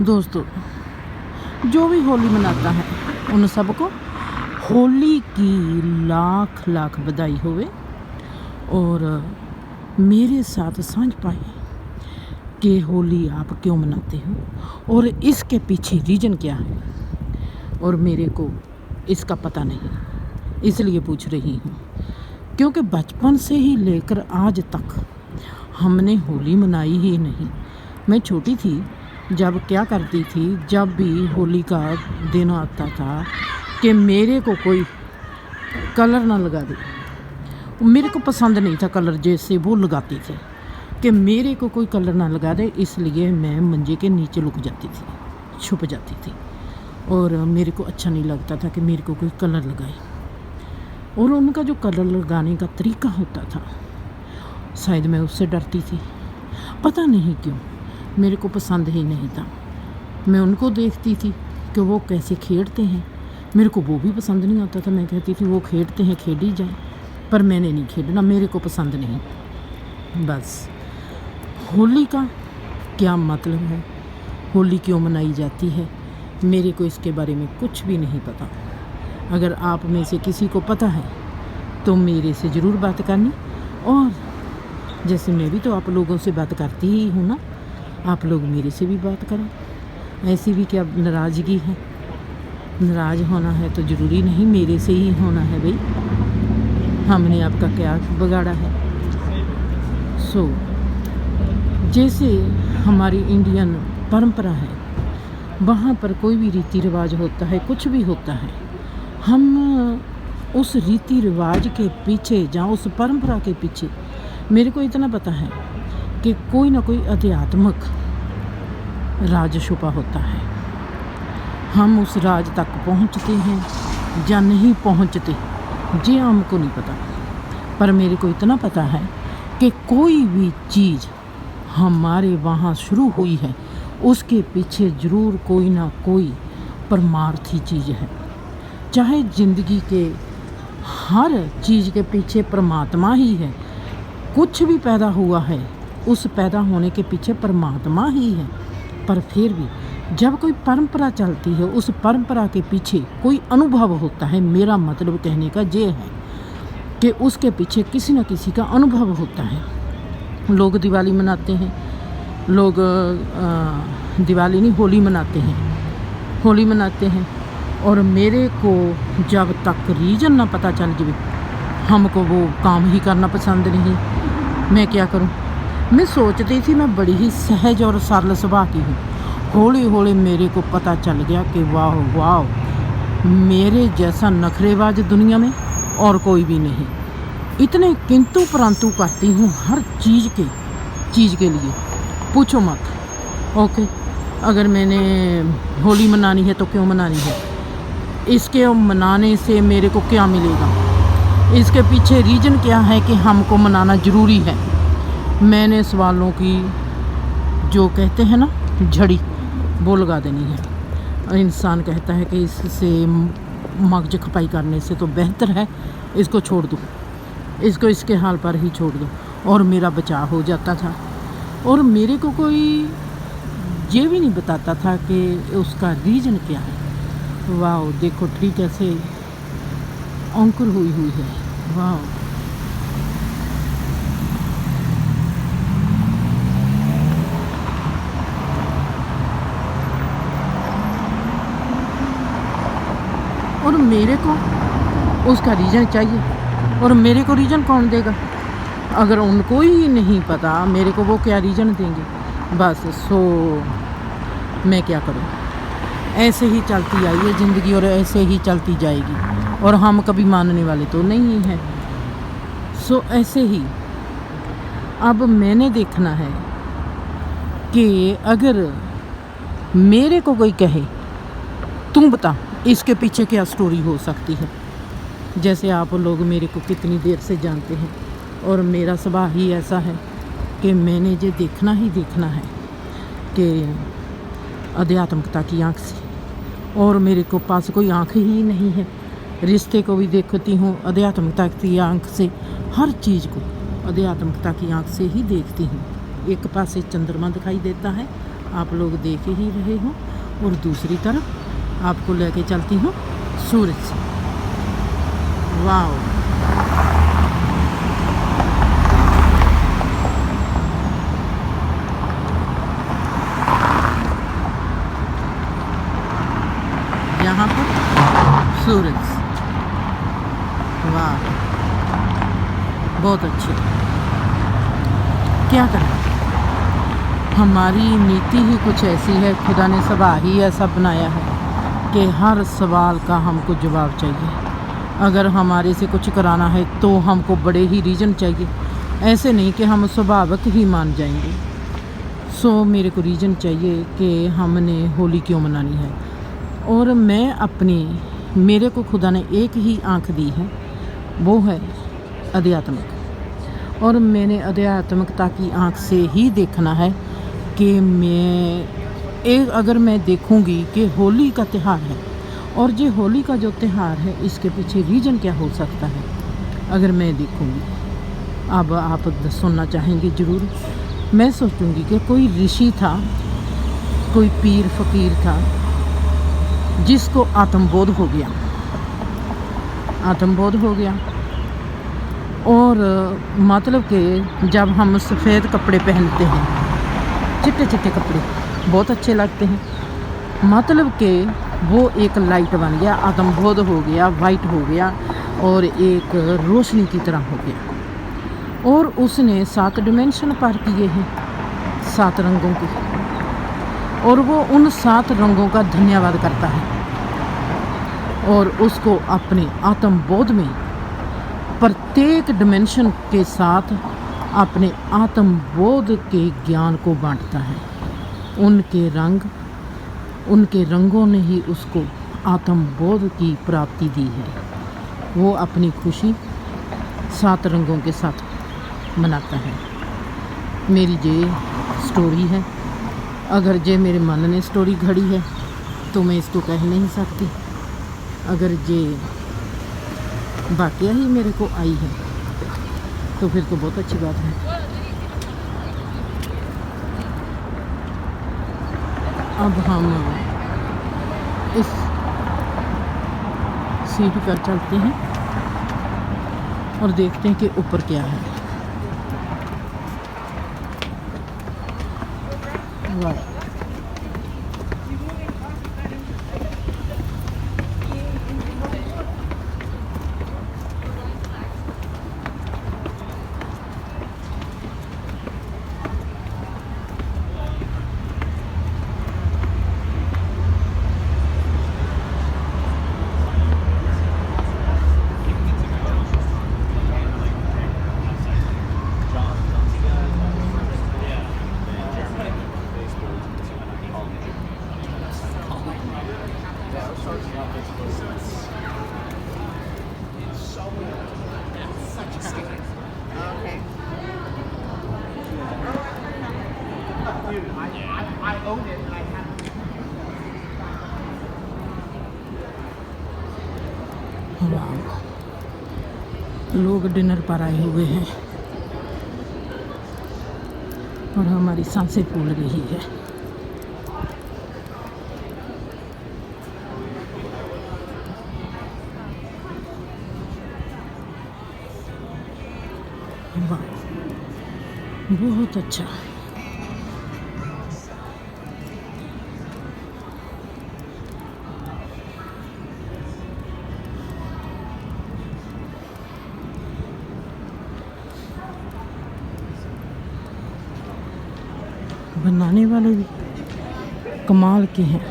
दोस्तों, जो भी होली मनाता है उन सबको होली की लाख लाख बधाई होवे। और मेरे साथ समझ पाए कि होली आप क्यों मनाते हो और इसके पीछे रीज़न क्या है। और मेरे को इसका पता नहीं, इसलिए पूछ रही हूँ क्योंकि बचपन से ही लेकर आज तक हमने होली मनाई ही नहीं। मैं छोटी थी जब क्या करती थी, जब भी होली का दिन आता था कि मेरे को कोई कलर ना लगा दे। मेरे को पसंद नहीं था कलर जैसे वो लगाते थे, कि मेरे को कोई कलर ना लगा दे, इसलिए मैं मंजे के नीचे लुक जाती थी, छुप जाती थी। और मेरे को अच्छा नहीं लगता था कि मेरे को कोई कलर लगाए। और उनका जो कलर लगाने का तरीका होता था, शायद मैं उससे डरती थी, पता नहीं क्यों मेरे को पसंद ही नहीं था। मैं उनको देखती थी कि वो कैसे खेलते हैं, मेरे को वो भी पसंद नहीं आता था। मैं कहती थी वो खेलते हैं, खेली जाए, पर मैंने नहीं खेलना, मेरे को पसंद नहीं। बस होली का क्या मतलब है, होली क्यों मनाई जाती है, मेरे को इसके बारे में कुछ भी नहीं पता। अगर आप में से किसी को पता है तो मेरे से ज़रूर बात करनी। और जैसे मैं भी तो आप लोगों से बात करती ही हूँ ना, आप लोग मेरे से भी बात करें। ऐसी भी क्या नाराज़गी है, नाराज़ होना है तो ज़रूरी नहीं मेरे से ही होना है भाई, हमने आपका क्या बिगाड़ा है। जैसे हमारी इंडियन परंपरा है, वहाँ पर कोई भी रीति रिवाज होता है, कुछ भी होता है, हम उस रीति रिवाज के पीछे या उस परंपरा के पीछे, मेरे को इतना पता है कि कोई ना कोई आध्यात्मिक राज छुपा होता है। हम उस राज तक पहुंचते हैं या नहीं पहुंचते, ये हमको नहीं पता, पर मेरे को इतना पता है कि कोई भी चीज़ हमारे वहाँ शुरू हुई है, उसके पीछे ज़रूर कोई ना कोई परमार्थी चीज़ है। चाहे ज़िंदगी के हर चीज़ के पीछे परमात्मा ही है, कुछ भी पैदा हुआ है उस पैदा होने के पीछे परमात्मा ही है। पर फिर भी जब कोई परंपरा चलती है, उस परंपरा के पीछे कोई अनुभव होता है। मेरा मतलब कहने का ये है कि उसके पीछे किसी न किसी का अनुभव होता है। लोग दिवाली मनाते हैं, लोग दिवाली नहीं होली मनाते हैं, होली मनाते हैं। और मेरे को जब तक रीज़न ना पता चल जाए, हमको वो काम ही करना पसंद नहीं। मैं क्या करूं? मैं सोचती थी मैं बड़ी ही सहज और सरल स्वभाव की हूँ। हौली हौली मेरे को पता चल गया कि वाह वाह, मेरे जैसा नखरेबाज दुनिया में और कोई भी नहीं। इतने किंतु परंतु करती हूँ हर चीज़ के लिए, पूछो मत। ओके, अगर मैंने होली मनानी है तो क्यों मनानी है, इसके मनाने से मेरे को क्या मिलेगा, इसके पीछे रीज़न क्या है कि हमको मनाना ज़रूरी है। मैंने सवालों की जो कहते हैं ना झड़ी, वो लगा देनी है। इंसान कहता है कि इससे मगज खपाई करने से तो बेहतर है इसको छोड़ दो, इसको इसके हाल पर ही छोड़ दो, और मेरा बचाव हो जाता था। और मेरे को कोई ये भी नहीं बताता था कि उसका रीज़न क्या है। वाह, देखो ट्री कैसे अंकुर हुई है, वाह। और मेरे को उसका रीज़न चाहिए, और मेरे को रीज़न कौन देगा? अगर उनको ही नहीं पता मेरे को, वो क्या रीज़न देंगे। बस मैं क्या करूँ, ऐसे ही चलती आई है ज़िंदगी और ऐसे ही चलती जाएगी, और हम कभी मानने वाले तो नहीं हैं। ऐसे ही अब मैंने देखना है कि अगर मेरे को कोई कहे तुम बता इसके पीछे क्या स्टोरी हो सकती है। जैसे आप लोग मेरे को कितनी देर से जानते हैं, और मेरा स्वभाव ही ऐसा है कि मैंने ये देखना ही देखना है कि आध्यात्मिकता की आँख से, और मेरे को पास कोई आँख ही नहीं है। रिश्ते को भी देखती हूँ आध्यात्मिकता की आँख से, हर चीज़ को आध्यात्मिकता की आँख से ही देखती हूँ। एक पासे चंद्रमा दिखाई देता है आप लोग देख ही रहे हो। और दूसरी तरफ आपको लेके चलती हूँ सूरज से। वाओ, यहाँ पर सूरज, वाह बहुत अच्छे। क्या करें, हमारी नीति ही कुछ ऐसी है, खुदा ने सबा ही ऐसा बनाया है कि हर सवाल का हमको जवाब चाहिए। अगर हमारे से कुछ कराना है तो हमको बड़े ही रीज़न चाहिए, ऐसे नहीं कि हम स्वाभाविक ही मान जाएंगे। सो मेरे को रीज़न चाहिए कि हमने होली क्यों मनानी है। और मैं मेरे को खुदा ने एक ही आँख दी है, वो है आध्यात्मिक। और मैंने आध्यात्मिकता की आँख से ही देखना है कि अगर मैं देखूंगी कि होली का त्यौहार है और ये होली का जो त्यौहार है इसके पीछे रीज़न क्या हो सकता है, अगर मैं देखूंगी। अब आप सुनना चाहेंगे ज़रूर। मैं सोचूंगी कि कोई ऋषि था, कोई पीर फकीर था जिसको आत्मबोध हो गया, और मतलब कि जब हम सफ़ेद कपड़े पहनते हैं, चिट्टे चिट्टे कपड़े बहुत अच्छे लगते हैं, मतलब कि वो एक लाइट बन गया, आत्मबोध हो गया, वाइट हो गया और एक रोशनी की तरह हो गया। और उसने 7 डिमेंशन पार किए हैं, 7 रंगों की, और वो उन 7 रंगों का धन्यवाद करता है और उसको अपने आत्मबोध में प्रत्येक डिमेंशन के साथ अपने आत्मबोध के ज्ञान को बांटता है। उनके रंगों ने ही उसको आत्मबोध की प्राप्ति दी है। वो अपनी खुशी 7 रंगों के साथ मनाता है। मेरी ये स्टोरी है। अगर ये मेरे मन ने स्टोरी घड़ी है तो मैं इसको कह नहीं सकती। अगर ये वाकया ही मेरे को आई है तो फिर तो बहुत अच्छी बात है। अब हम इस सीढ़ी पर चलते हैं और देखते हैं कि ऊपर क्या है। वाह, लोग डिनर पर आए हुए हैं और हमारी सांसें फूल रही है। वाह, बहुत अच्छा। बनाने वाले भी कमाल के हैं।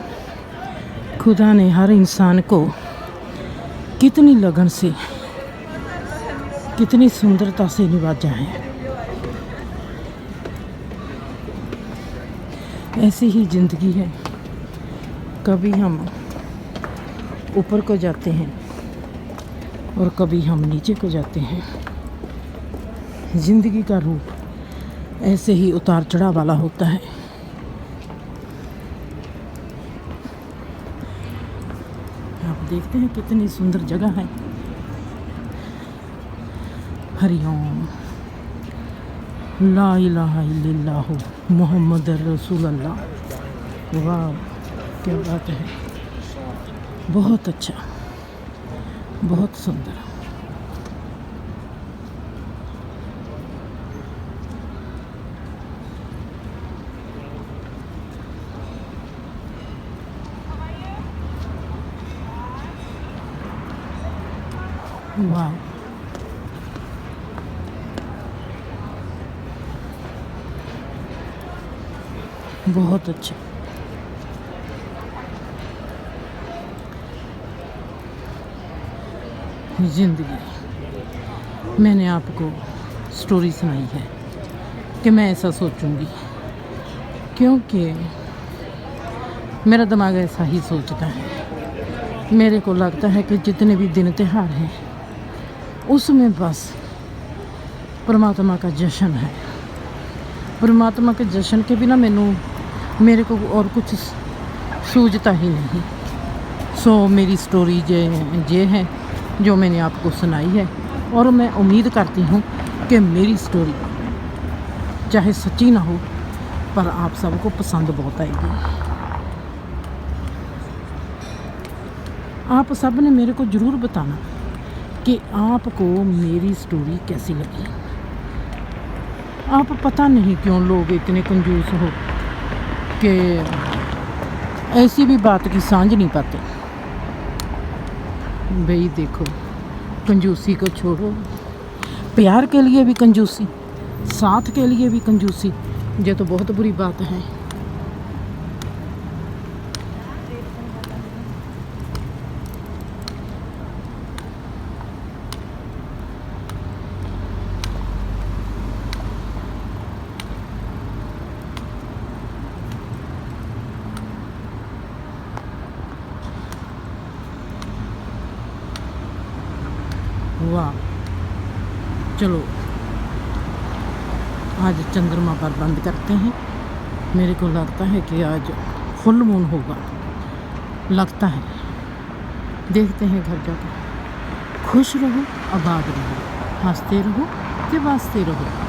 खुदा ने हर इंसान को कितनी लगन से, कितनी सुंदरता से नवाजा है। ऐसी ही ज़िंदगी है, कभी हम ऊपर को जाते हैं और कभी हम नीचे को जाते हैं। ज़िंदगी का रूप ऐसे ही उतार चढ़ाव वाला होता है। आप देखते हैं कितनी सुंदर जगह है। हरिओम, ला इलाहा इल्लल्लाहु। मोहम्मद रसूल अल्लाह। वाह, क्या बात है, बहुत अच्छा, बहुत सुंदर। वाह, बहुत अच्छा। ज़िंदगी, मैंने आपको स्टोरी सुनाई है कि मैं ऐसा सोचूंगी, क्योंकि मेरा दिमाग ऐसा ही सोचता है। मेरे को लगता है कि जितने भी दिन त्योहार हैं उसमें बस परमात्मा का जश्न है। परमात्मा के जश्न के बिना मेरे को और कुछ सूझता ही नहीं। सो मेरी स्टोरी ये है जो मैंने आपको सुनाई है, और मैं उम्मीद करती हूँ कि मेरी स्टोरी चाहे सच्ची ना हो पर आप सबको पसंद बहुत आएगी। आप सब ने मेरे को ज़रूर बताना कि आपको मेरी स्टोरी कैसी लगी। आप पता नहीं क्यों लोग इतने कंजूस हो कि ऐसी भी बात की सांझ नहीं पाते। भाई देखो, कंजूसी को छोड़ो, प्यार के लिए भी कंजूसी, साथ के लिए भी कंजूसी, ये तो बहुत बुरी बात है। वाह, चलो आज चंद्रमा पर बंद करते हैं। मेरे को लगता है कि आज फुल मून होगा, लगता है। देखते हैं घर जाकर। खुश रहो, आबाद रहो, हंसते रहो कि वास्ते रहो।